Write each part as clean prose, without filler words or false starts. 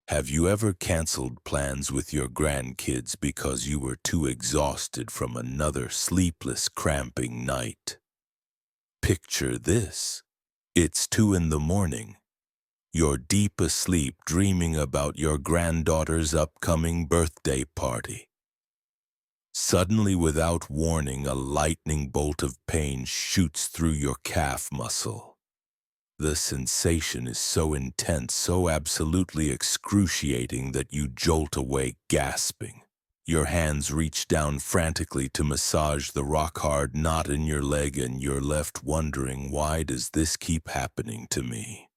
Have you ever canceled plans with your grandkids because you were too exhausted from another sleepless, cramping night? Picture this. It's 2 in the morning. You're deep asleep dreaming about your granddaughter's upcoming birthday party. Suddenly, without warning, a lightning bolt of pain shoots through your calf muscle. The sensation is so intense, so absolutely excruciating that you jolt awake gasping. Your hands reach down frantically to massage the rock-hard knot in your leg, and you're left wondering, why does this keep happening to me?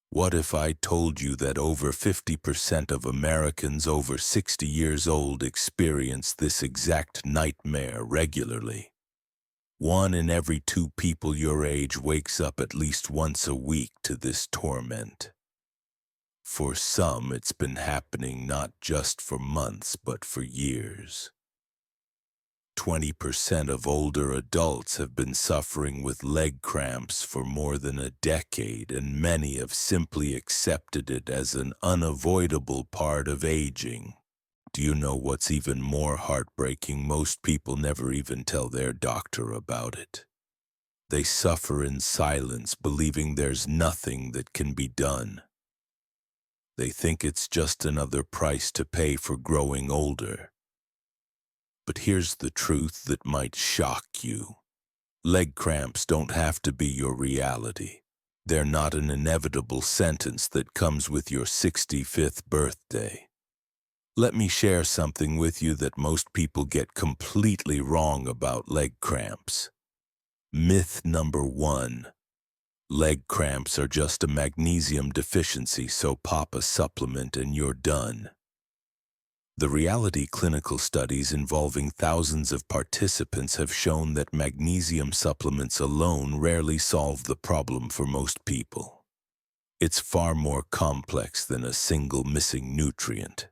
What if I told you that over 50% of Americans over 60 years old experience this exact nightmare regularly? 1 in every 2 people your age wakes up at least once a week to this torment. For some, it's been happening not just for months, but for years. 20% of older adults have been suffering with leg cramps for more than a decade, and many have simply accepted it as an unavoidable part of aging. Do you know what's even more heartbreaking? Most people never even tell their doctor about it. They suffer in silence, believing there's nothing that can be done. They think it's just another price to pay for growing older. But here's the truth that might shock you. Leg cramps don't have to be your reality. They're not an inevitable sentence that comes with your 65th birthday. Let me share something with you that most people get completely wrong about leg cramps. Myth number 1. Leg cramps are just a magnesium deficiency, so pop a supplement and you're done. The reality, clinical studies involving thousands of participants have shown that magnesium supplements alone rarely solve the problem for most people. It's far more complex than a single missing nutrient.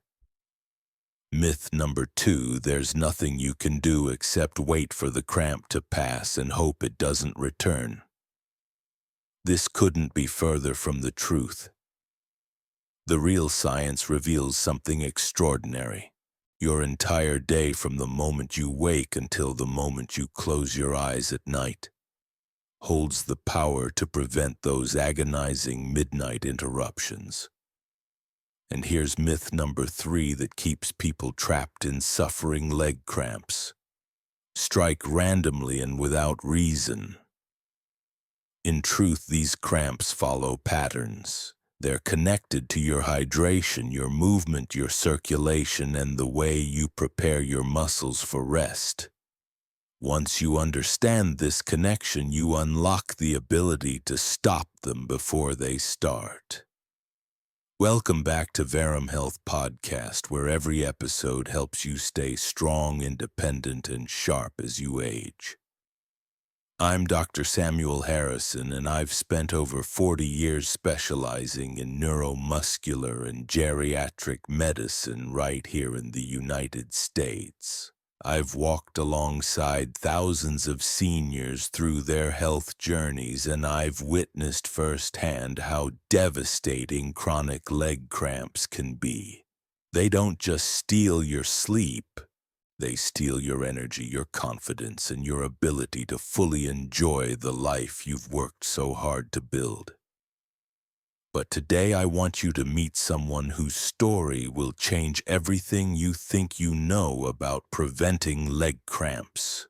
Myth number 2, there's nothing you can do except wait for the cramp to pass and hope it doesn't return. This couldn't be further from the truth. The real science reveals something extraordinary. Your entire day, from the moment you wake until the moment you close your eyes at night, holds the power to prevent those agonizing midnight interruptions. And here's myth number 3 that keeps people trapped in suffering leg cramps. Strike randomly and without reason. In truth, these cramps follow patterns. They're connected to your hydration, your movement, your circulation, and the way you prepare your muscles for rest. Once you understand this connection, you unlock the ability to stop them before they start. Welcome back to Verum Health Podcast, where every episode helps you stay strong, independent, and sharp as you age. I'm Dr. Samuel Harrison, and I've spent over 40 years specializing in neuromuscular and geriatric medicine right here in the United States. I've walked alongside thousands of seniors through their health journeys, and I've witnessed firsthand how devastating chronic leg cramps can be. They don't just steal your sleep. They steal your energy, your confidence, and your ability to fully enjoy the life you've worked so hard to build. But today I want you to meet someone whose story will change everything you think you know about preventing leg cramps.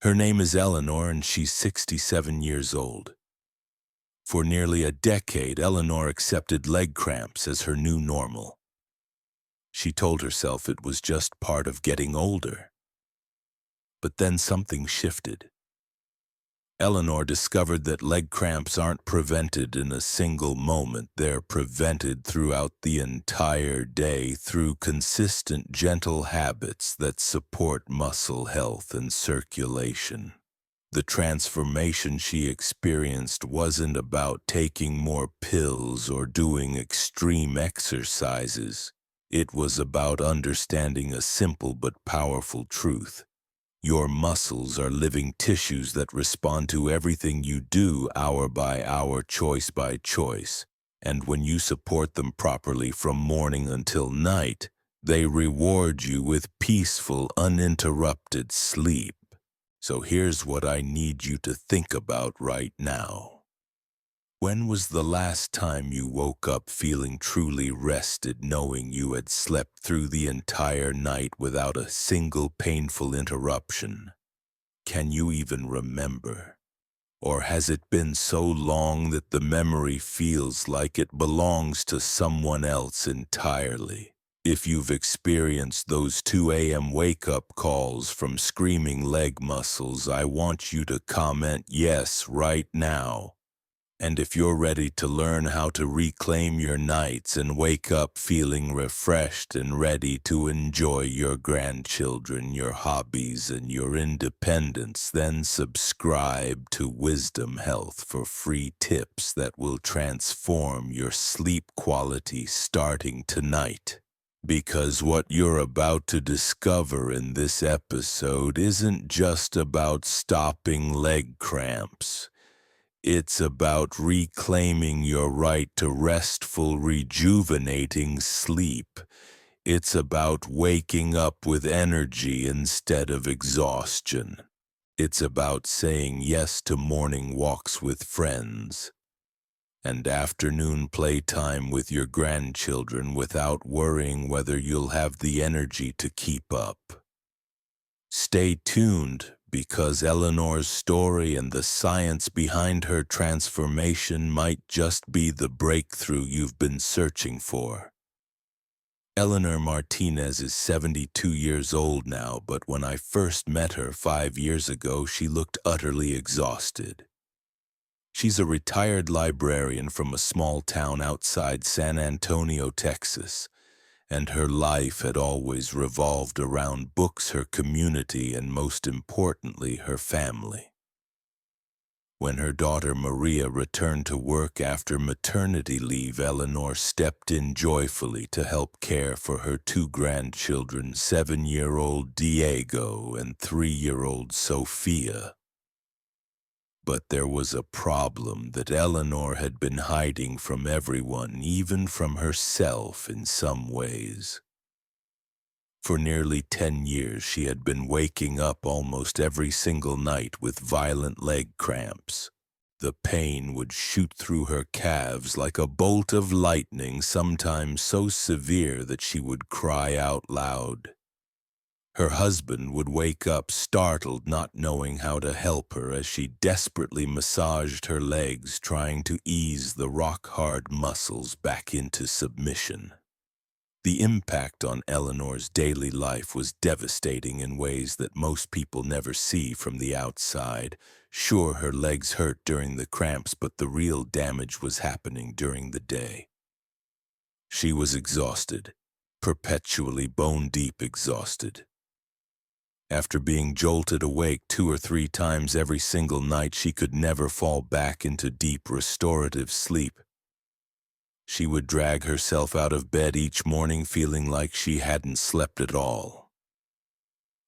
Her name is Eleanor, and she's 67 years old. For nearly a decade, Eleanor accepted leg cramps as her new normal. She told herself it was just part of getting older. But then something shifted. Eleanor discovered that leg cramps aren't prevented in a single moment. They're prevented throughout the entire day through consistent, gentle habits that support muscle health and circulation. The transformation she experienced wasn't about taking more pills or doing extreme exercises. It was about understanding a simple but powerful truth. Your muscles are living tissues that respond to everything you do, hour by hour, choice by choice. And when you support them properly from morning until night, they reward you with peaceful, uninterrupted sleep. So here's what I need you to think about right now. When was the last time you woke up feeling truly rested, knowing you had slept through the entire night without a single painful interruption? Can you even remember? Or has it been so long that the memory feels like it belongs to someone else entirely? If you've experienced those 2 a.m. wake-up calls from screaming leg muscles, I want you to comment yes right now. And if you're ready to learn how to reclaim your nights and wake up feeling refreshed and ready to enjoy your grandchildren, your hobbies, and your independence, then subscribe to Wisdom Health for free tips that will transform your sleep quality starting tonight. Because what you're about to discover in this episode isn't just about stopping leg cramps. It's about reclaiming your right to restful, rejuvenating sleep. It's about waking up with energy instead of exhaustion. It's about saying yes to morning walks with friends and afternoon playtime with your grandchildren without worrying whether you'll have the energy to keep up. Stay tuned, because Eleanor's story and the science behind her transformation might just be the breakthrough you've been searching for. Eleanor Martinez is 72 years old now, but when I first met her 5 years ago, she looked utterly exhausted. She's a retired librarian from a small town outside San Antonio, Texas, and her life had always revolved around books, her community, and most importantly, her family. When her daughter Maria returned to work after maternity leave, Eleanor stepped in joyfully to help care for her 2 grandchildren, 7-year-old Diego and 3-year-old Sophia. But there was a problem that Eleanor had been hiding from everyone, even from herself in some ways. For nearly 10 years, she had been waking up almost every single night with violent leg cramps. The pain would shoot through her calves like a bolt of lightning, sometimes so severe that she would cry out loud. Her husband would wake up startled, not knowing how to help her as she desperately massaged her legs, trying to ease the rock-hard muscles back into submission. The impact on Eleanor's daily life was devastating in ways that most people never see from the outside. Sure, her legs hurt during the cramps, but the real damage was happening during the day. She was exhausted, perpetually bone-deep exhausted. After being jolted awake 2 or 3 times every single night, she could never fall back into deep restorative sleep. She would drag herself out of bed each morning feeling like she hadn't slept at all.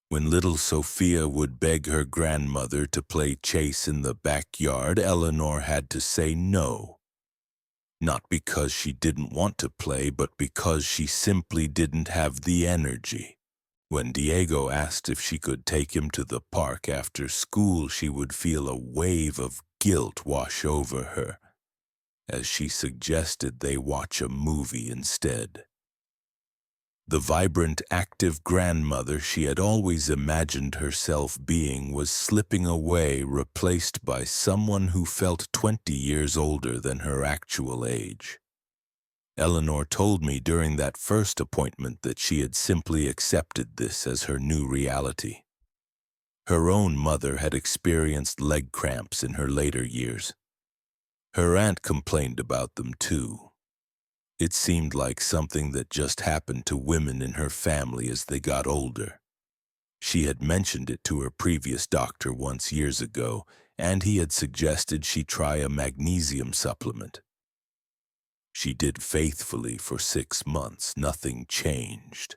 When little Sophia would beg her grandmother to play chase in the backyard, Eleanor had to say no. Not because she didn't want to play, but because she simply didn't have the energy. When Diego asked if she could take him to the park after school, she would feel a wave of guilt wash over her, as she suggested they watch a movie instead. The vibrant, active grandmother she had always imagined herself being was slipping away, replaced by someone who felt 20 years older than her actual age. Eleanor told me during that first appointment that she had simply accepted this as her new reality. Her own mother had experienced leg cramps in her later years. Her aunt complained about them too. It seemed like something that just happened to women in her family as they got older. She had mentioned it to her previous doctor once years ago, and he had suggested she try a magnesium supplement. She did faithfully for 6 months. Nothing changed.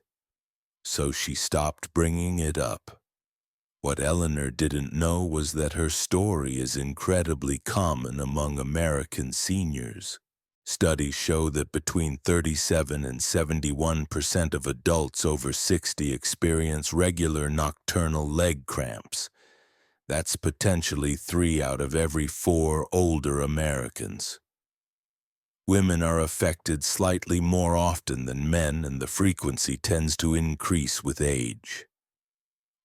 So she stopped bringing it up. What Eleanor didn't know was that her story is incredibly common among American seniors. Studies show that between 37 and 71% of adults over 60 experience regular nocturnal leg cramps. That's potentially 3 out of every 4 older Americans. Women are affected slightly more often than men, and the frequency tends to increase with age.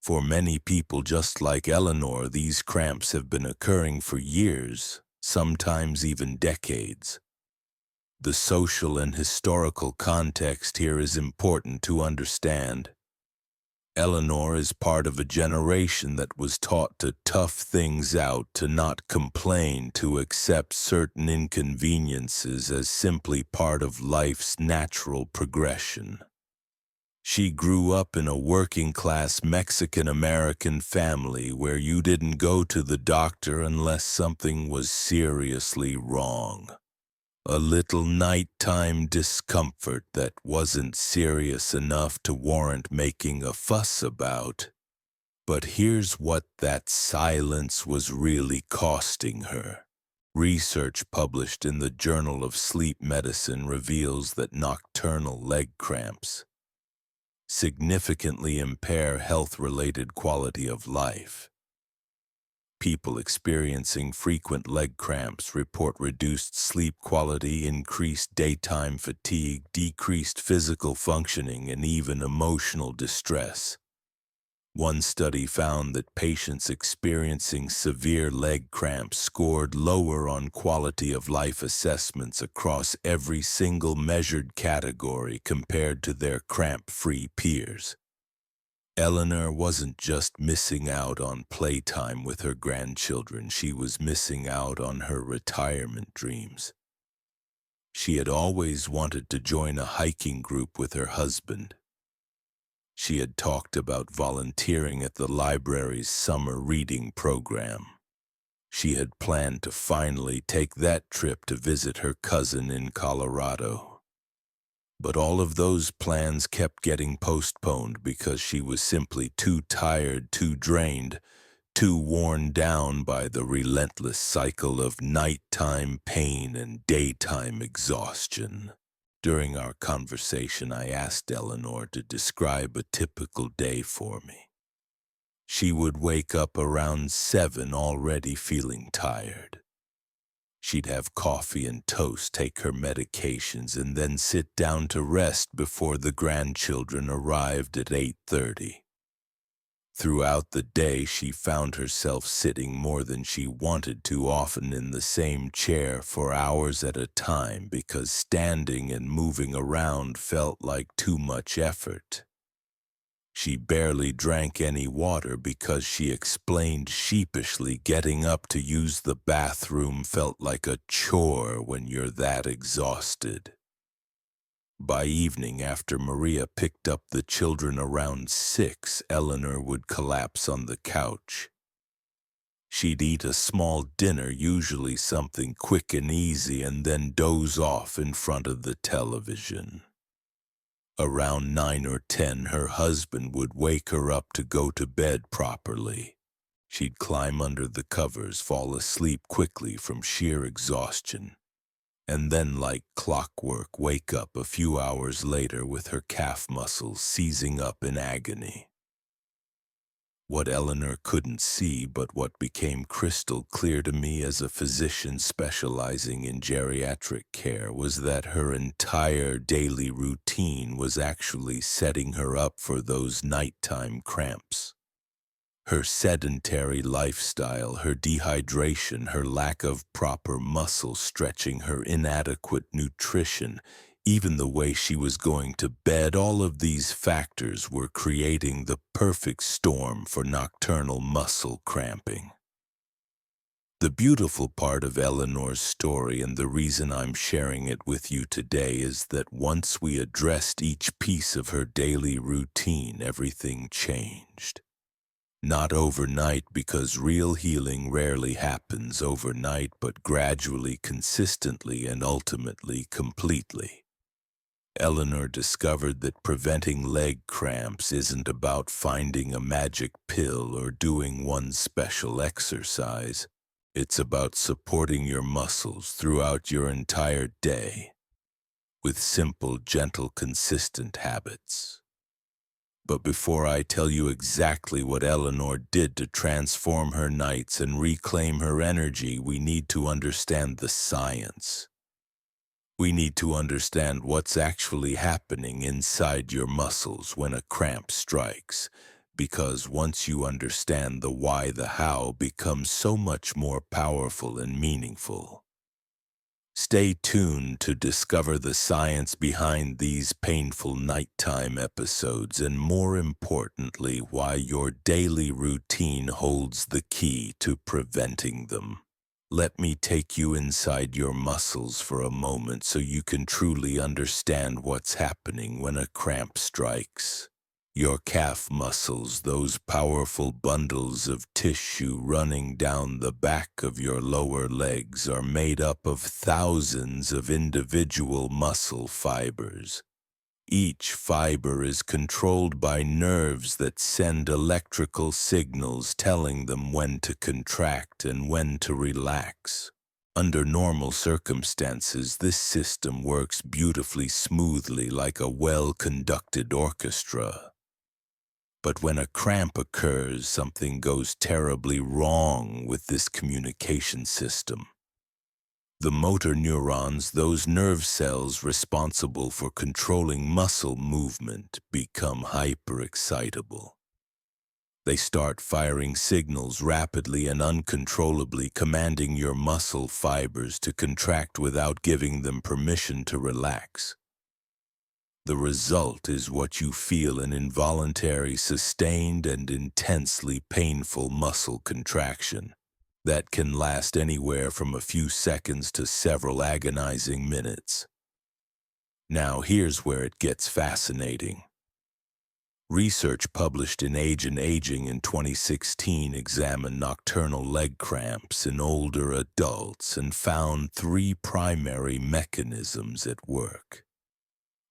For many people just like Eleanor, these cramps have been occurring for years, sometimes even decades. The social and historical context here is important to understand. Eleanor is part of a generation that was taught to tough things out, to not complain, to accept certain inconveniences as simply part of life's natural progression. She grew up in a working-class Mexican-American family where you didn't go to the doctor unless something was seriously wrong. A little nighttime discomfort that wasn't serious enough to warrant making a fuss about. But here's what that silence was really costing her. Research published in the Journal of Sleep Medicine reveals that nocturnal leg cramps significantly impair health-related quality of life. People experiencing frequent leg cramps report reduced sleep quality, increased daytime fatigue, decreased physical functioning, and even emotional distress. One study found that patients experiencing severe leg cramps scored lower on quality of life assessments across every single measured category compared to their cramp-free peers. Eleanor wasn't just missing out on playtime with her grandchildren, she was missing out on her retirement dreams. She had always wanted to join a hiking group with her husband. She had talked about volunteering at the library's summer reading program. She had planned to finally take that trip to visit her cousin in Colorado. But all of those plans kept getting postponed because she was simply too tired, too drained, too worn down by the relentless cycle of nighttime pain and daytime exhaustion. During our conversation, I asked Eleanor to describe a typical day for me. She would wake up around 7 already feeling tired. She'd have coffee and toast, take her medications, and then sit down to rest before the grandchildren arrived at 8:30. Throughout the day, she found herself sitting more than she wanted to, often in the same chair for hours at a time because standing and moving around felt like too much effort. She barely drank any water because, she explained sheepishly, getting up to use the bathroom felt like a chore when you're that exhausted. By evening, after Maria picked up the children around 6, Eleanor would collapse on the couch. She'd eat a small dinner, usually something quick and easy, and then doze off in front of the television. Around 9 or 10, her husband would wake her up to go to bed properly. She'd climb under the covers, fall asleep quickly from sheer exhaustion, and then, like clockwork, wake up a few hours later with her calf muscles seizing up in agony. What Eleanor couldn't see, but what became crystal clear to me as a physician specializing in geriatric care, was that her entire daily routine was actually setting her up for those nighttime cramps. Her sedentary lifestyle, her dehydration, her lack of proper muscle stretching, her inadequate nutrition, even the way she was going to bed, all of these factors were creating the perfect storm for nocturnal muscle cramping. The beautiful part of Eleanor's story, and the reason I'm sharing it with you today, is that once we addressed each piece of her daily routine, everything changed. Not overnight, because real healing rarely happens overnight, but gradually, consistently, and ultimately completely. Eleanor discovered that preventing leg cramps isn't about finding a magic pill or doing one special exercise. It's about supporting your muscles throughout your entire day with simple, gentle, consistent habits. But before I tell you exactly what Eleanor did to transform her nights and reclaim her energy, we need to understand the science. We need to understand what's actually happening inside your muscles when a cramp strikes, because once you understand the why, the how becomes so much more powerful and meaningful. Stay tuned to discover the science behind these painful nighttime episodes and, more importantly, why your daily routine holds the key to preventing them. Let me take you inside your muscles for a moment so you can truly understand what's happening when a cramp strikes. Your calf muscles, those powerful bundles of tissue running down the back of your lower legs, are made up of thousands of individual muscle fibers. Each fiber is controlled by nerves that send electrical signals telling them when to contract and when to relax. Under normal circumstances, this system works beautifully smoothly like a well-conducted orchestra. But when a cramp occurs, something goes terribly wrong with this communication system. The motor neurons, those nerve cells responsible for controlling muscle movement, become hyperexcitable. They start firing signals rapidly and uncontrollably, commanding your muscle fibers to contract without giving them permission to relax. The result is what you feel: an involuntary, sustained, and intensely painful muscle contraction that can last anywhere from a few seconds to several agonizing minutes. Now here's where it gets fascinating. Research published in Age and Aging in 2016 examined nocturnal leg cramps in older adults and found three primary mechanisms at work.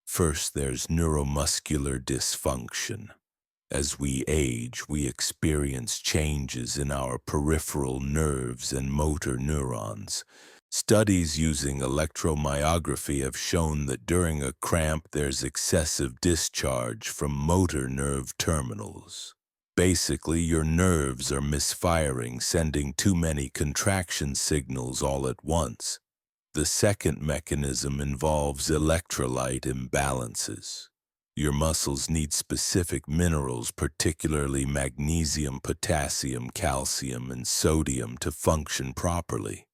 First, there's neuromuscular dysfunction. As we age, we experience changes in our peripheral nerves and motor neurons. Studies using electromyography have shown that during a cramp, there's excessive discharge from motor nerve terminals. Basically, your nerves are misfiring, sending too many contraction signals all at once. The second mechanism involves electrolyte imbalances. Your muscles need specific minerals, particularly magnesium, potassium, calcium, and sodium, to function properly.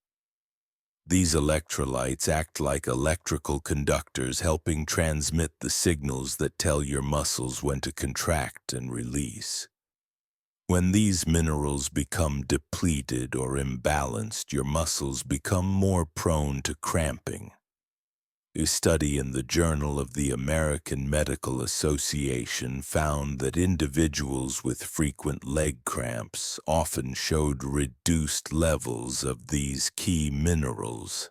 These electrolytes act like electrical conductors, helping transmit the signals that tell your muscles when to contract and release. When these minerals become depleted or imbalanced, your muscles become more prone to cramping. A study in the Journal of the American Medical Association found that individuals with frequent leg cramps often showed reduced levels of these key minerals.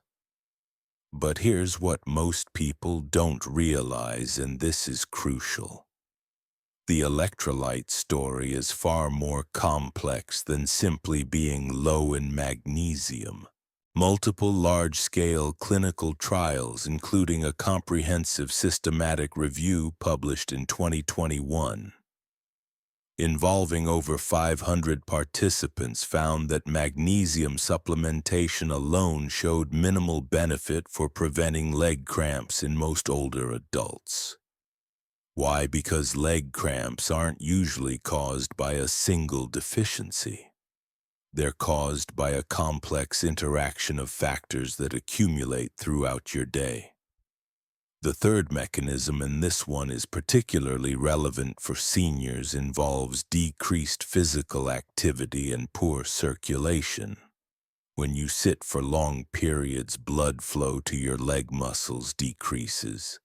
But here's what most people don't realize, and this is crucial. The electrolyte story is far more complex than simply being low in magnesium. Multiple large-scale clinical trials, including a comprehensive systematic review published in 2021, involving over 500 participants, found that magnesium supplementation alone showed minimal benefit for preventing leg cramps in most older adults. Why? Because leg cramps aren't usually caused by a single deficiency. They're caused by a complex interaction of factors that accumulate throughout your day. The third mechanism, and this one is particularly relevant for seniors, involves decreased physical activity and poor circulation. When you sit for long periods, blood flow to your leg muscles decreases.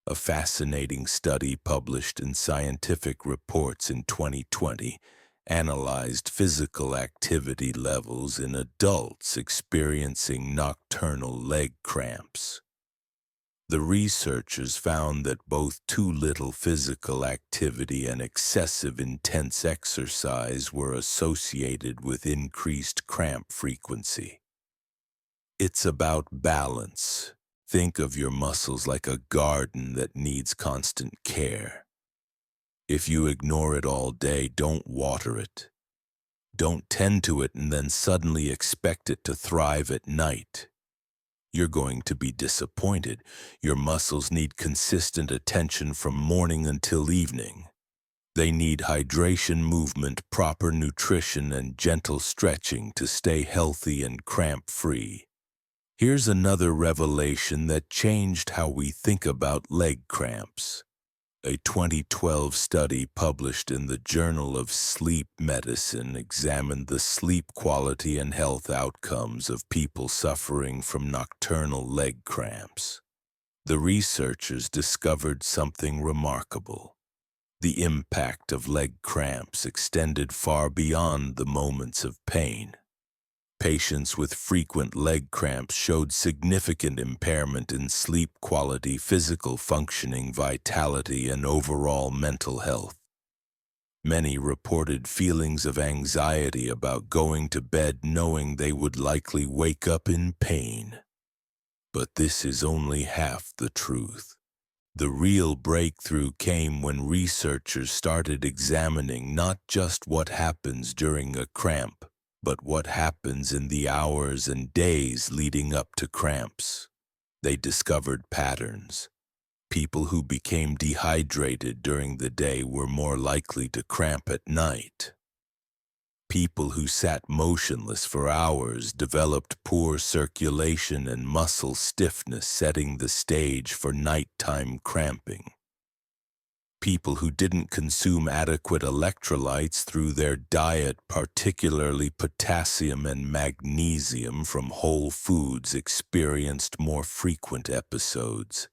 A fascinating study published in Scientific Reports in 2020 analyzed physical activity levels in adults experiencing nocturnal leg cramps. The researchers found that both too little physical activity and excessive intense exercise were associated with increased cramp frequency. It's about balance. Think of your muscles like a garden that needs constant care. If you ignore it all day, don't water it. Don't tend to it and then suddenly expect it to thrive at night. You're going to be disappointed. Your muscles need consistent attention from morning until evening. They need hydration, movement, proper nutrition, and gentle stretching to stay healthy and cramp-free. Here's another revelation that changed how we think about leg cramps. A 2012 study published in the Journal of Sleep Medicine examined the sleep quality and health outcomes of people suffering from nocturnal leg cramps. The researchers discovered something remarkable. The impact of leg cramps extended far beyond the moments of pain. Patients with frequent leg cramps showed significant impairment in sleep quality, physical functioning, vitality, and overall mental health. Many reported feelings of anxiety about going to bed knowing they would likely wake up in pain. But this is only half the truth. The real breakthrough came when researchers started examining not just what happens during a cramp, but what happens in the hours and days leading up to cramps. They discovered patterns. People who became dehydrated during the day were more likely to cramp at night. People who sat motionless for hours developed poor circulation and muscle stiffness, setting the stage for nighttime cramping. People who didn't consume adequate electrolytes through their diet, particularly potassium and magnesium from whole foods, experienced more frequent episodes.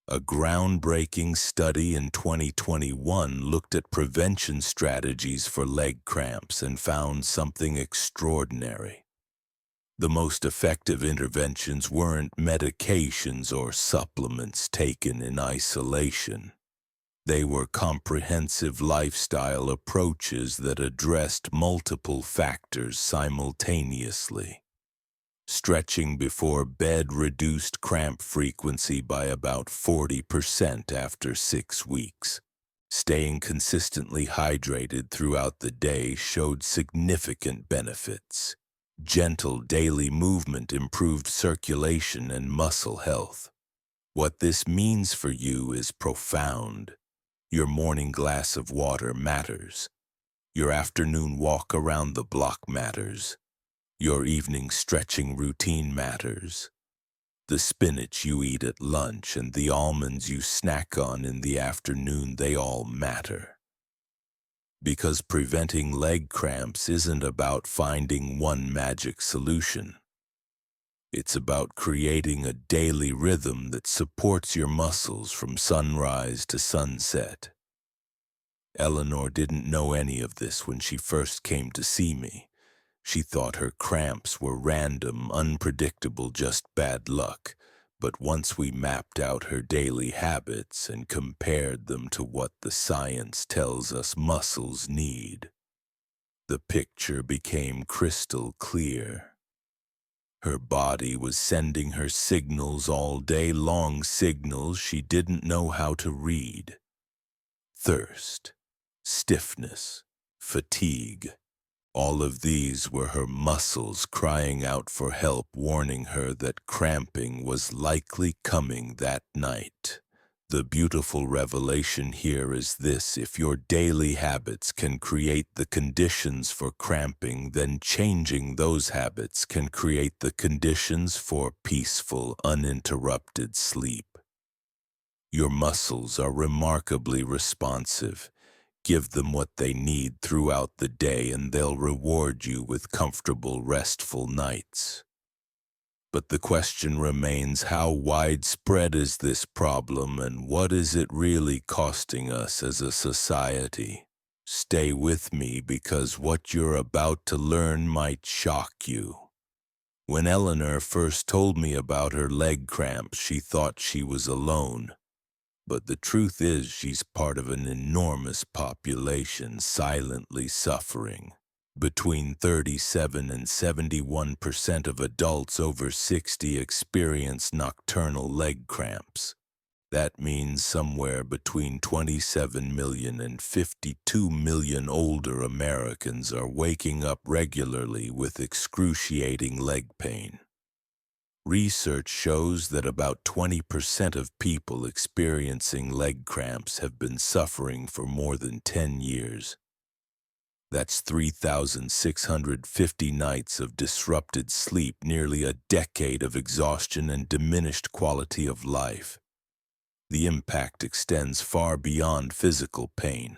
A groundbreaking study in 2021 looked at prevention strategies for leg cramps and found something extraordinary. The most effective interventions weren't medications or supplements taken in isolation. They were comprehensive lifestyle approaches that addressed multiple factors simultaneously. Stretching before bed reduced cramp frequency by about 40% after 6 weeks. Staying consistently hydrated throughout the day showed significant benefits. Gentle daily movement improved circulation and muscle health. What this means for you is profound. Your morning glass of water matters. Your afternoon walk around the block matters. Your evening stretching routine matters. The spinach you eat at lunch and the almonds you snack on in the afternoon, they all matter. Because preventing leg cramps isn't about finding one magic solution. It's about creating a daily rhythm that supports your muscles from sunrise to sunset. Eleanor didn't know any of this when she first came to see me. She thought her cramps were random, unpredictable, just bad luck. But once we mapped out her daily habits and compared them to what the science tells us muscles need, the picture became crystal clear. Her body was sending her signals all day long, signals she didn't know how to read. Thirst, stiffness, fatigue. All of these were her muscles crying out for help, warning her that cramping was likely coming that night. The beautiful revelation here is this: if your daily habits can create the conditions for cramping, then changing those habits can create the conditions for peaceful, uninterrupted sleep. Your muscles are remarkably responsive. Give them what they need throughout the day and they'll reward you with comfortable, restful nights. But the question remains, how widespread is this problem and what is it really costing us as a society? Stay with me because what you're about to learn might shock you. When Eleanor first told me about her leg cramps, she thought she was alone. But the truth is she's part of an enormous population silently suffering. Between 37 and 71% of adults over 60 experience nocturnal leg cramps. That means somewhere between 27 million and 52 million older Americans are waking up regularly with excruciating leg pain. Research shows that about 20% of people experiencing leg cramps have been suffering for more than 10 years. That's 3,650 nights of disrupted sleep, nearly a decade of exhaustion and diminished quality of life. The impact extends far beyond physical pain.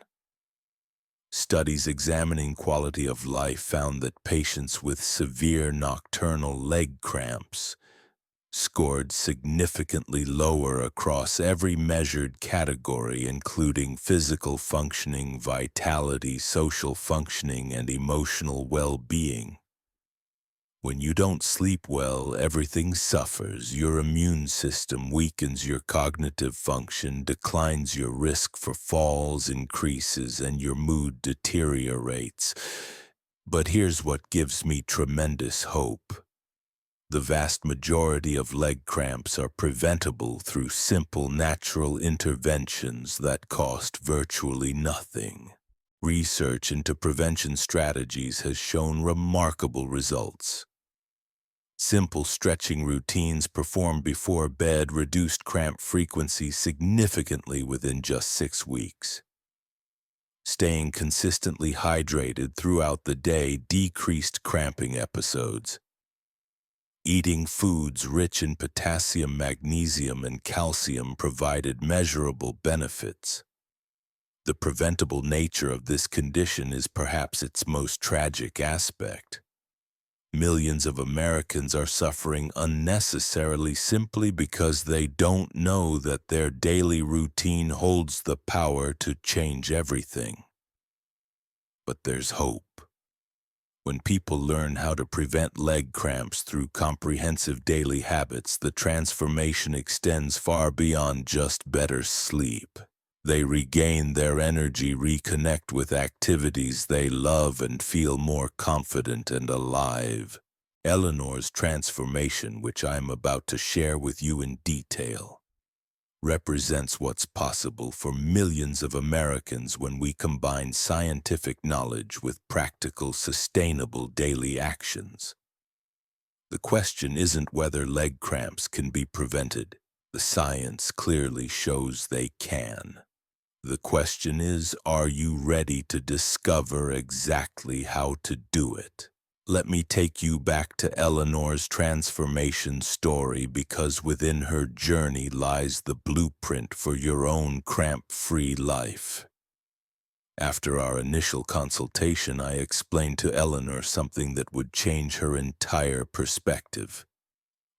Studies examining quality of life found that patients with severe nocturnal leg cramps scored significantly lower across every measured category, including physical functioning, vitality, social functioning, and emotional well-being. When you don't sleep well, everything suffers. Your immune system weakens, your cognitive function declines, your risk for falls increases, and your mood deteriorates. But here's what gives me tremendous hope. The vast majority of leg cramps are preventable through simple natural interventions that cost virtually nothing. Research into prevention strategies has shown remarkable results. Simple stretching routines performed before bed reduced cramp frequency significantly within just 6 weeks. Staying consistently hydrated throughout the day decreased cramping episodes. Eating foods rich in potassium, magnesium, and calcium provided measurable benefits. The preventable nature of this condition is perhaps its most tragic aspect. Millions of Americans are suffering unnecessarily simply because they don't know that their daily routine holds the power to change everything. But there's hope. When people learn how to prevent leg cramps through comprehensive daily habits, the transformation extends far beyond just better sleep. They regain their energy, reconnect with activities they love, and feel more confident and alive. Eleanor's transformation, which I'm about to share with you in detail, represents what's possible for millions of Americans when we combine scientific knowledge with practical, sustainable daily actions. The question isn't whether leg cramps can be prevented. The science clearly shows they can. The question is, are you ready to discover exactly how to do it? Let me take you back to Eleanor's transformation story, because within her journey lies the blueprint for your own cramp-free life. After our initial consultation, I explained to Eleanor something that would change her entire perspective.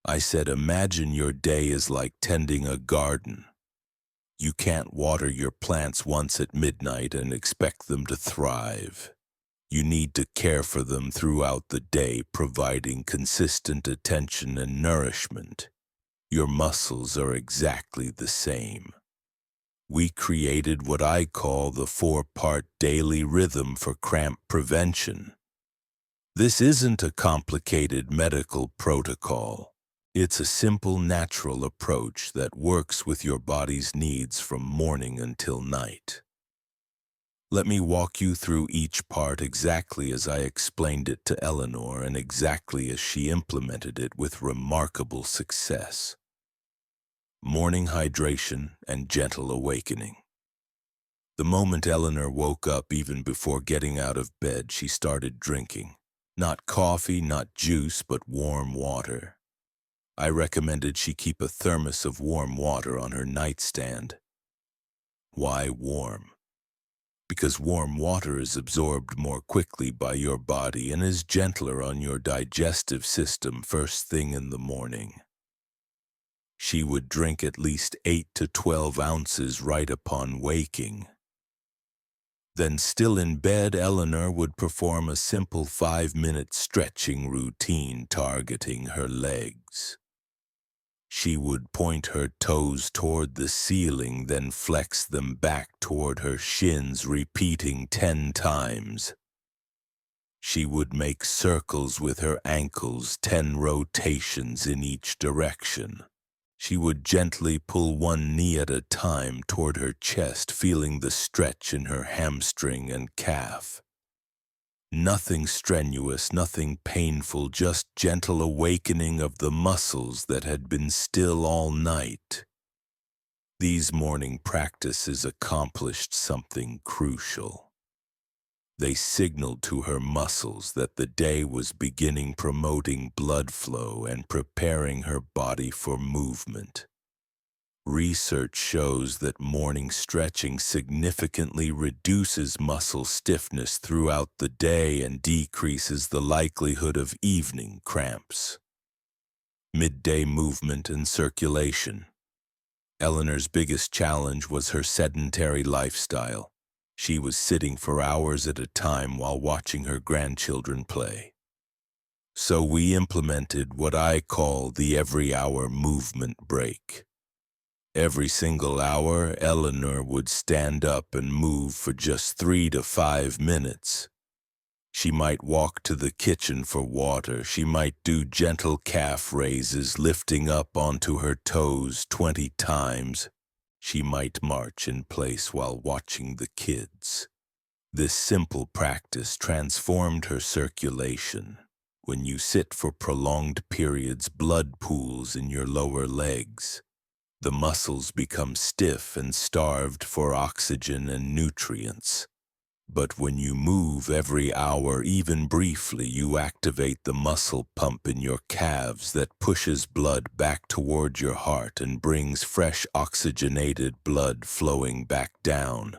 I said, imagine your day is like tending a garden. You can't water your plants once at midnight and expect them to thrive. You need to care for them throughout the day, providing consistent attention and nourishment. Your muscles are exactly the same. We created what I call the 4-part daily rhythm for cramp prevention. This isn't a complicated medical protocol. It's a simple, natural approach that works with your body's needs from morning until night. Let me walk you through each part exactly as I explained it to Eleanor and exactly as she implemented it with remarkable success. Morning hydration and gentle awakening. The moment Eleanor woke up, even before getting out of bed, she started drinking. Not coffee, not juice, but warm water. I recommended she keep a thermos of warm water on her nightstand. Why warm? Because warm water is absorbed more quickly by your body and is gentler on your digestive system first thing in the morning. She would drink at least 8 to 12 ounces right upon waking. Then, still in bed, Eleanor would perform a simple 5-minute stretching routine targeting her legs. She would point her toes toward the ceiling, then flex them back toward her shins, repeating 10 times. She would make circles with her ankles, 10 rotations in each direction. She would gently pull one knee at a time toward her chest, feeling the stretch in her hamstring and calf. Nothing strenuous, nothing painful, just gentle awakening of the muscles that had been still all night. These morning practices accomplished something crucial. They signaled to her muscles that the day was beginning, promoting blood flow and preparing her body for movement. Research shows that morning stretching significantly reduces muscle stiffness throughout the day and decreases the likelihood of evening cramps. Midday movement and circulation. Eleanor's biggest challenge was her sedentary lifestyle. She was sitting for hours at a time while watching her grandchildren play. So we implemented what I call the every-hour movement break. Every single hour, Eleanor would stand up and move for just 3 to 5 minutes. She might walk to the kitchen for water. She might do gentle calf raises, lifting up onto her toes 20 times. She might march in place while watching the kids. This simple practice transformed her circulation. When you sit for prolonged periods, blood pools in your lower legs. The muscles become stiff and starved for oxygen and nutrients. But when you move every hour, even briefly, you activate the muscle pump in your calves that pushes blood back toward your heart and brings fresh oxygenated blood flowing back down.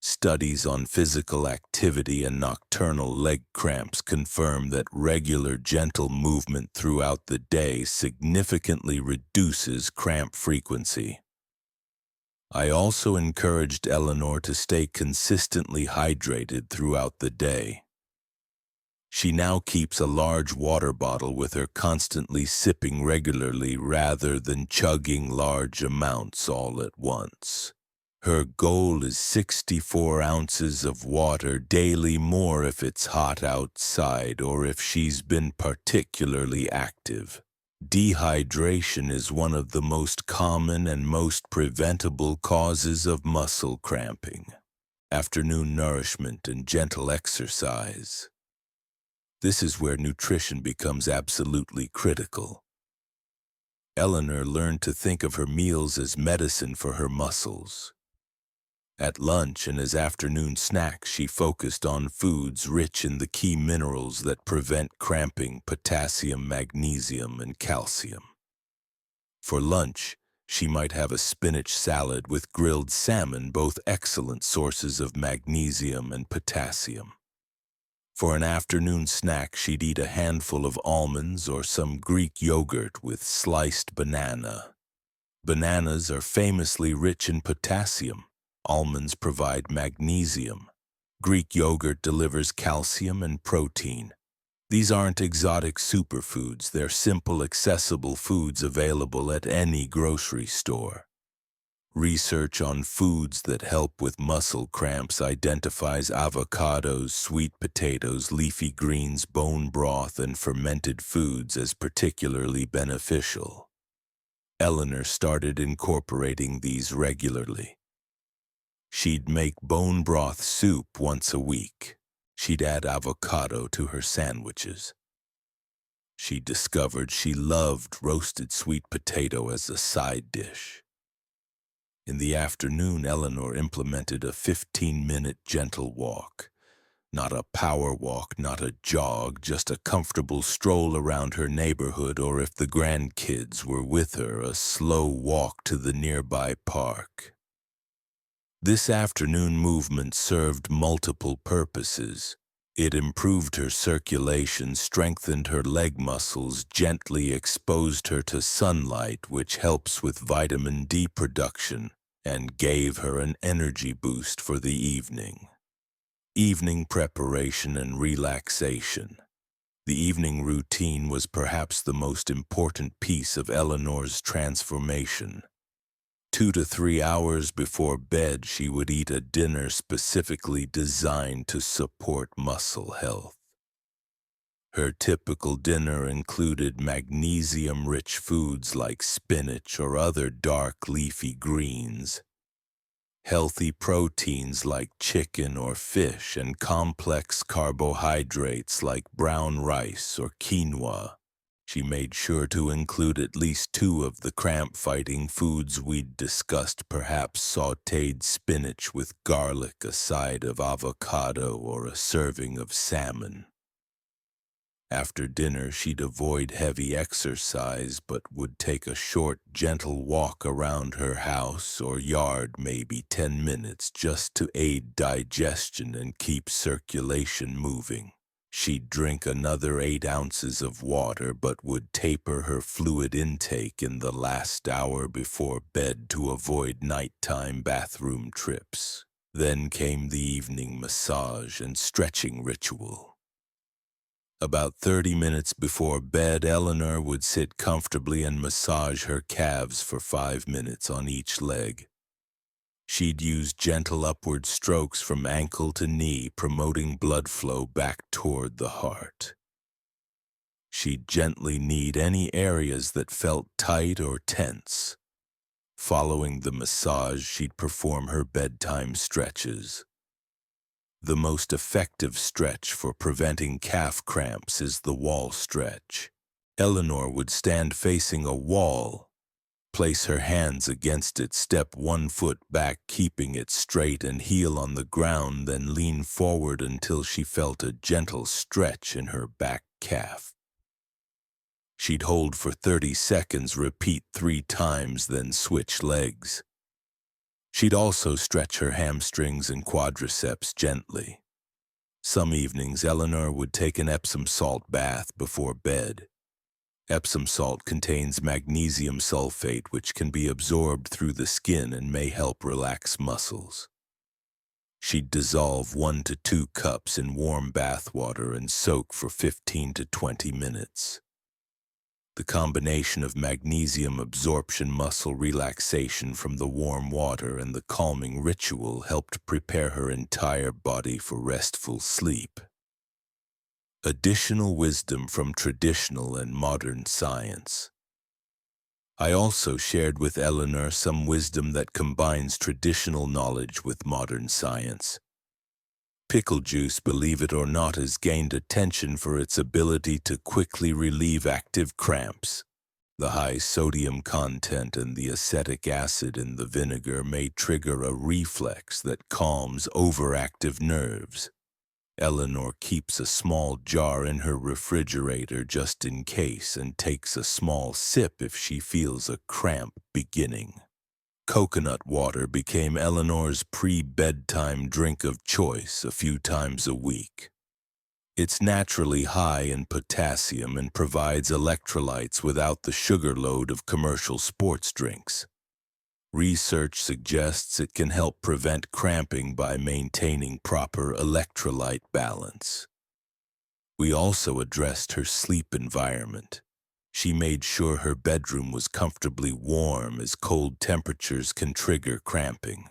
Studies on physical activity and nocturnal leg cramps confirm that regular gentle movement throughout the day significantly reduces cramp frequency. I also encouraged Eleanor to stay consistently hydrated throughout the day. She now keeps a large water bottle with her, constantly sipping regularly rather than chugging large amounts all at once. Her goal is 64 ounces of water daily, more if it's hot outside or if she's been particularly active. Dehydration is one of the most common and most preventable causes of muscle cramping. Afternoon nourishment and gentle exercise. This is where nutrition becomes absolutely critical. Eleanor learned to think of her meals as medicine for her muscles. At lunch and as afternoon snacks, she focused on foods rich in the key minerals that prevent cramping: potassium, magnesium, and calcium. For lunch, she might have a spinach salad with grilled salmon, both excellent sources of magnesium and potassium. For an afternoon snack, she'd eat a handful of almonds or some Greek yogurt with sliced banana. Bananas are famously rich in potassium. Almonds provide magnesium. Greek yogurt delivers calcium and protein. These aren't exotic superfoods. They're simple, accessible foods available at any grocery store. Research on foods that help with muscle cramps identifies avocados, sweet potatoes, leafy greens, bone broth, and fermented foods as particularly beneficial. Eleanor started incorporating these regularly. She'd make bone broth soup once a week. She'd add avocado to her sandwiches. She discovered she loved roasted sweet potato as a side dish. In the afternoon, Eleanor implemented a 15-minute gentle walk. Not a power walk, not a jog, just a comfortable stroll around her neighborhood, or if the grandkids were with her, a slow walk to the nearby park. This afternoon movement served multiple purposes. It improved her circulation, strengthened her leg muscles, gently exposed her to sunlight, which helps with vitamin D production, and gave her an energy boost for the evening. Evening preparation and relaxation. The evening routine was perhaps the most important piece of Eleanor's transformation. 2 to 3 hours before bed, she would eat a dinner specifically designed to support muscle health. Her typical dinner included magnesium-rich foods like spinach or other dark leafy greens, healthy proteins like chicken or fish, and complex carbohydrates like brown rice or quinoa. She made sure to include at least 2 of the cramp-fighting foods we'd discussed, perhaps sautéed spinach with garlic, a side of avocado, or a serving of salmon. After dinner, she'd avoid heavy exercise, but would take a short, gentle walk around her house or yard, maybe 10 minutes, just to aid digestion and keep circulation moving. She'd drink another 8 ounces of water, but would taper her fluid intake in the last hour before bed to avoid nighttime bathroom trips. Then came the evening massage and stretching ritual. About 30 minutes before bed, Eleanor would sit comfortably and massage her calves for 5 minutes on each leg. She'd use gentle upward strokes from ankle to knee, promoting blood flow back toward the heart. She'd gently knead any areas that felt tight or tense. Following the massage, she'd perform her bedtime stretches. The most effective stretch for preventing calf cramps is the wall stretch. Eleanor would stand facing a wall, place her hands against it, step 1 foot back, keeping it straight, and heel on the ground, then lean forward until she felt a gentle stretch in her back calf. She'd hold for 30 seconds, repeat 3 times, then switch legs. She'd also stretch her hamstrings and quadriceps gently. Some evenings, Eleanor would take an Epsom salt bath before bed. Epsom salt contains magnesium sulfate, which can be absorbed through the skin and may help relax muscles. She'd dissolve 1 to 2 cups in warm bath water and soak for 15 to 20 minutes. The combination of magnesium absorption, muscle relaxation from the warm water, and the calming ritual helped prepare her entire body for restful sleep. Additional wisdom from traditional and modern science. I also shared with Eleanor some wisdom that combines traditional knowledge with modern science. Pickle juice, believe it or not, has gained attention for its ability to quickly relieve active cramps. The high sodium content and the acetic acid in the vinegar may trigger a reflex that calms overactive nerves. Eleanor keeps a small jar in her refrigerator just in case and takes a small sip if she feels a cramp beginning. Coconut water became Eleanor's pre-bedtime drink of choice a few times a week. It's naturally high in potassium and provides electrolytes without the sugar load of commercial sports drinks. Research suggests it can help prevent cramping by maintaining proper electrolyte balance. We also addressed her sleep environment. She made sure her bedroom was comfortably warm, as cold temperatures can trigger cramping.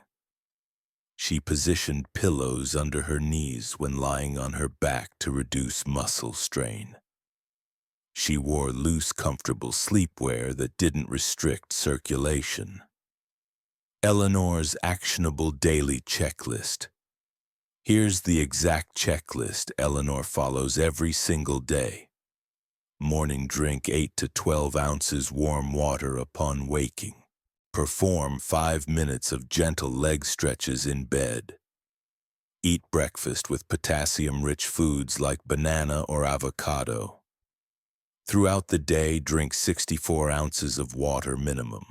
She positioned pillows under her knees when lying on her back to reduce muscle strain. She wore loose, comfortable sleepwear that didn't restrict circulation. Eleanor's actionable daily checklist. Here's the exact checklist Eleanor follows every single day. Morning, drink 8 to 12 ounces warm water upon waking. Perform 5 minutes of gentle leg stretches in bed. Eat breakfast with potassium-rich foods like banana or avocado. Throughout the day, drink 64 ounces of water minimum.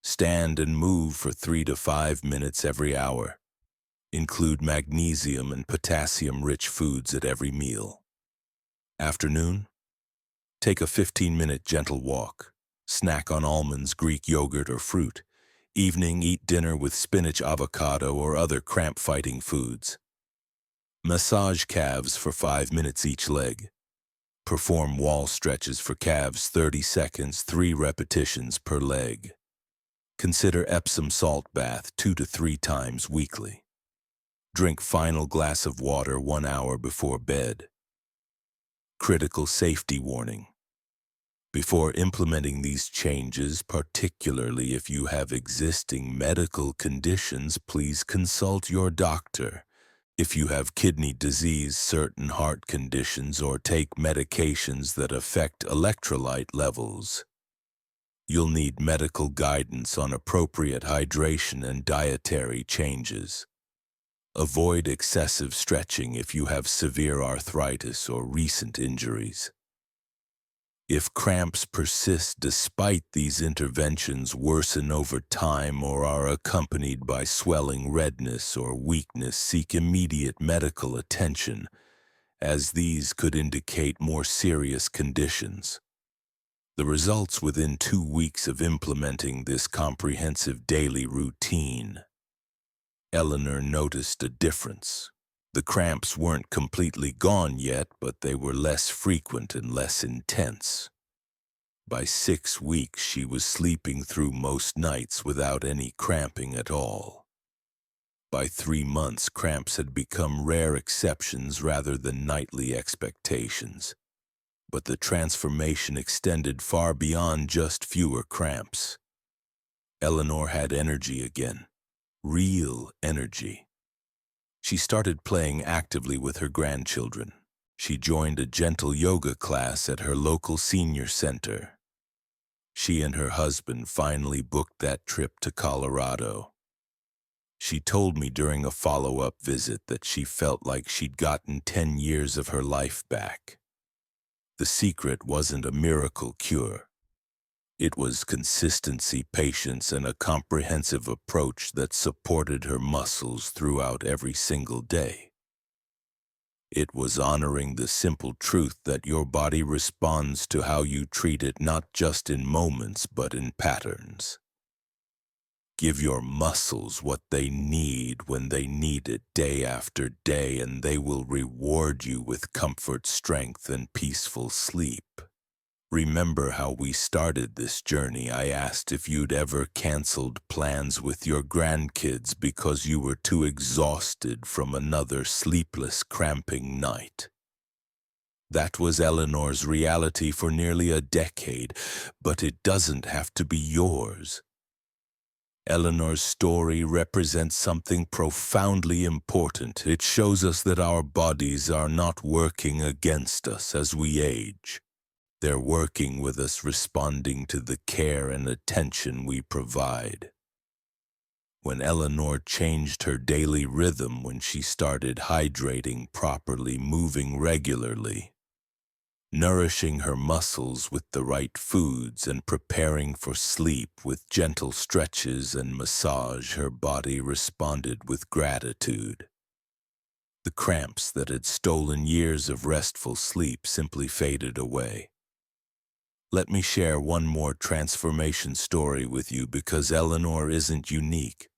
Stand and move for 3 to 5 minutes every hour. Include magnesium and potassium-rich foods at every meal. Afternoon, take a 15-minute gentle walk. Snack on almonds, Greek yogurt, or fruit. Evening, eat dinner with spinach, avocado, or other cramp-fighting foods. Massage calves for 5 minutes each leg. Perform wall stretches for calves 30 seconds, 3 repetitions per leg. Consider Epsom salt bath 2 to 3 times weekly. Drink final glass of water 1 hour before bed. Critical safety warning. Before implementing these changes, particularly if you have existing medical conditions, please consult your doctor. If you have kidney disease, certain heart conditions, or take medications that affect electrolyte levels, you'll need medical guidance on appropriate hydration and dietary changes. Avoid excessive stretching if you have severe arthritis or recent injuries. If cramps persist despite these interventions, worsen over time, or are accompanied by swelling, redness, or weakness, seek immediate medical attention, as these could indicate more serious conditions. The results within 2 weeks of implementing this comprehensive daily routine. Eleanor noticed a difference. The cramps weren't completely gone yet, but they were less frequent and less intense. By 6 weeks, she was sleeping through most nights without any cramping at all. By 3 months, cramps had become rare exceptions rather than nightly expectations. But the transformation extended far beyond just fewer cramps. Eleanor had energy again, real energy. She started playing actively with her grandchildren. She joined a gentle yoga class at her local senior center. She and her husband finally booked that trip to Colorado. She told me during a follow-up visit that she felt like she'd gotten 10 years of her life back. The secret wasn't a miracle cure. It was consistency, patience, and a comprehensive approach that supported her muscles throughout every single day. It was honoring the simple truth that your body responds to how you treat it, not just in moments, but in patterns. Give your muscles what they need when they need it day after day, and they will reward you with comfort, strength, and peaceful sleep. Remember how we started this journey? I asked if you'd ever canceled plans with your grandkids because you were too exhausted from another sleepless, cramping night. That was Eleanor's reality for nearly a decade, but it doesn't have to be yours. Eleanor's story represents something profoundly important. It shows us that our bodies are not working against us as we age. They're working with us, responding to the care and attention we provide. When Eleanor changed her daily rhythm, when she started hydrating properly, moving regularly, nourishing her muscles with the right foods, and preparing for sleep with gentle stretches and massage, her body responded with gratitude. The cramps that had stolen years of restful sleep simply faded away. Let me share one more transformation story with you, because Eleanor isn't unique.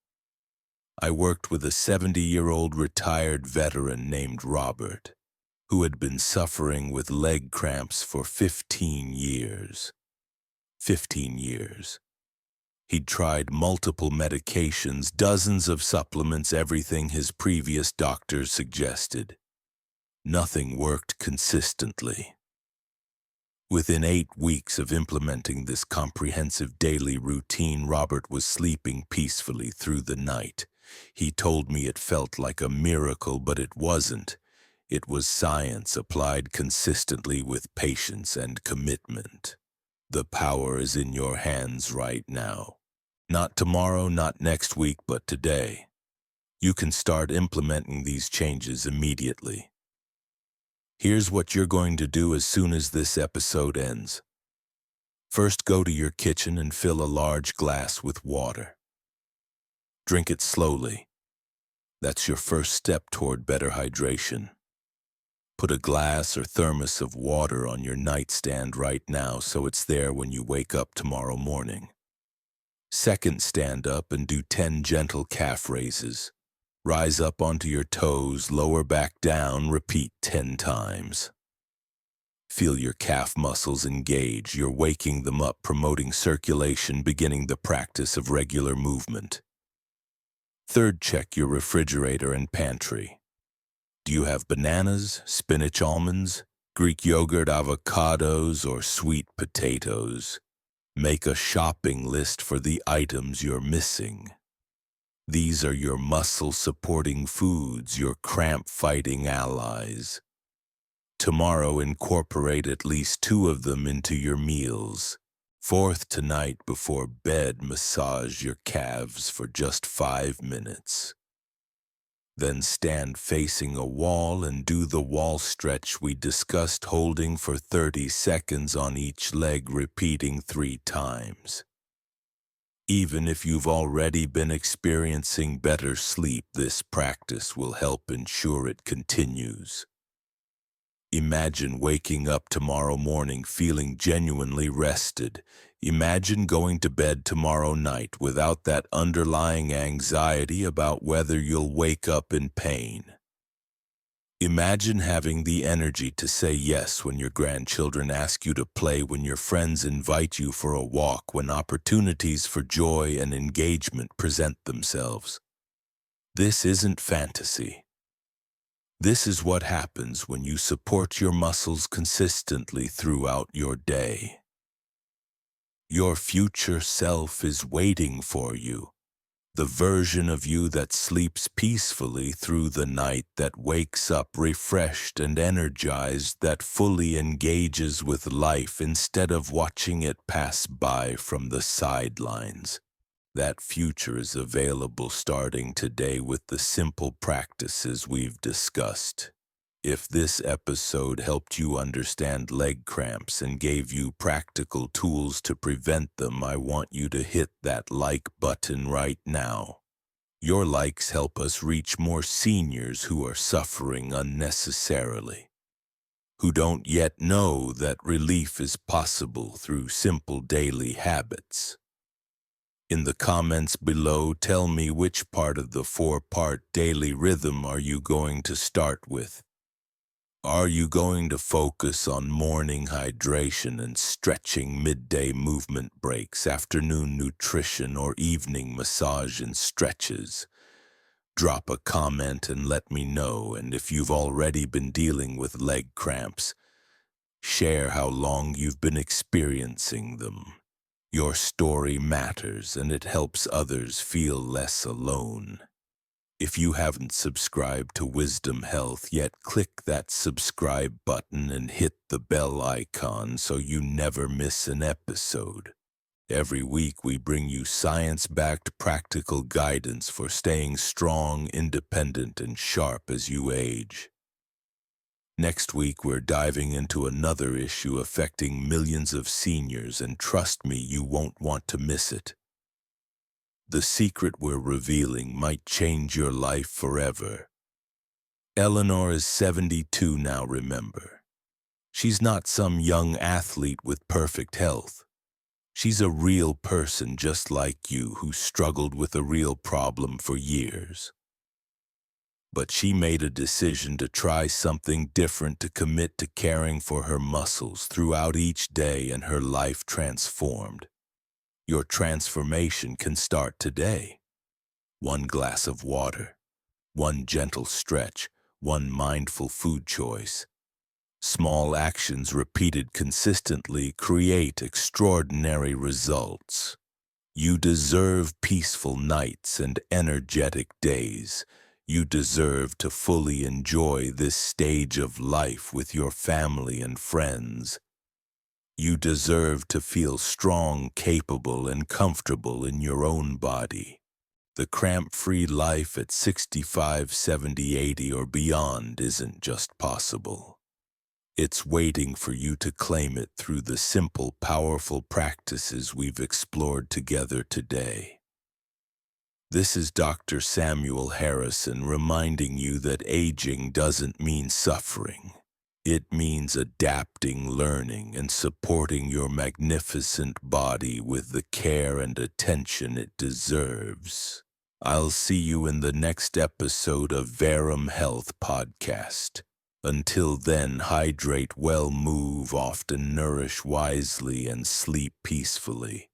I worked with a 70-year-old retired veteran named Robert, who had been suffering with leg cramps for 15 years. 15 years. He'd tried multiple medications, dozens of supplements, everything his previous doctors suggested. Nothing worked consistently. Within 8 weeks of implementing this comprehensive daily routine, Robert was sleeping peacefully through the night. He told me it felt like a miracle, but it wasn't. It was science applied consistently with patience and commitment. The power is in your hands right now. Not tomorrow, not next week, but today. You can start implementing these changes immediately. Here's what you're going to do as soon as this episode ends. First, go to your kitchen and fill a large glass with water. Drink it slowly. That's your first step toward better hydration. Put a glass or thermos of water on your nightstand right now so it's there when you wake up tomorrow morning. Second, stand up and do 10 gentle calf raises. Rise up onto your toes, lower back down, repeat 10 times. Feel your calf muscles engage. You're waking them up, promoting circulation, beginning the practice of regular movement. Third, check your refrigerator and pantry. Do you have bananas, spinach, almonds, Greek yogurt, avocados, or sweet potatoes? Make a shopping list for the items you're missing. These are your muscle-supporting foods, your cramp-fighting allies. Tomorrow, incorporate at least 2 of them into your meals. Fourth, tonight before bed, massage your calves for just 5 minutes. Then stand facing a wall and do the wall stretch we discussed, holding for 30 seconds on each leg, repeating 3 times. Even if you've already been experiencing better sleep, this practice will help ensure it continues. Imagine waking up tomorrow morning feeling genuinely rested. Imagine going to bed tomorrow night without that underlying anxiety about whether you'll wake up in pain. Imagine having the energy to say yes when your grandchildren ask you to play, when your friends invite you for a walk, when opportunities for joy and engagement present themselves. This isn't fantasy. This is what happens when you support your muscles consistently throughout your day. Your future self is waiting for you, the version of you that sleeps peacefully through the night, that wakes up refreshed and energized, that fully engages with life instead of watching it pass by from the sidelines. That future is available starting today with the simple practices we've discussed. If this episode helped you understand leg cramps and gave you practical tools to prevent them, I want you to hit that like button right now. Your likes help us reach more seniors who are suffering unnecessarily, who don't yet know that relief is possible through simple daily habits. In the comments below, tell me which part of the 4-part daily rhythm are you going to start with. Are you going to focus on morning hydration and stretching, midday movement breaks, afternoon nutrition, or evening massage and stretches? Drop a comment and let me know, and if you've already been dealing with leg cramps, share how long you've been experiencing them. Your story matters, and it helps others feel less alone. If you haven't subscribed to Wisdom Health yet, click that subscribe button and hit the bell icon so you never miss an episode. Every week we bring you science-backed practical guidance for staying strong, independent, and sharp as you age. Next week, we're diving into another issue affecting millions of seniors, and trust me, you won't want to miss it. The secret we're revealing might change your life forever. Eleanor is 72 now, remember. She's not some young athlete with perfect health. She's a real person just like you who struggled with a real problem for years. But she made a decision to try something different, to commit to caring for her muscles throughout each day, and her life transformed. Your transformation can start today. 1 glass of water, 1 gentle stretch, 1 mindful food choice. Small actions repeated consistently create extraordinary results. You deserve peaceful nights and energetic days. You deserve to fully enjoy this stage of life with your family and friends. You deserve to feel strong, capable, and comfortable in your own body. The cramp-free life at 65, 70, 80, or beyond isn't just possible. It's waiting for you to claim it through the simple, powerful practices we've explored together today. This is Dr. Samuel Harrison reminding you that aging doesn't mean suffering. It means adapting, learning, and supporting your magnificent body with the care and attention it deserves. I'll see you in the next episode of Verum Health Podcast. Until then, hydrate well, move often, nourish wisely, and sleep peacefully.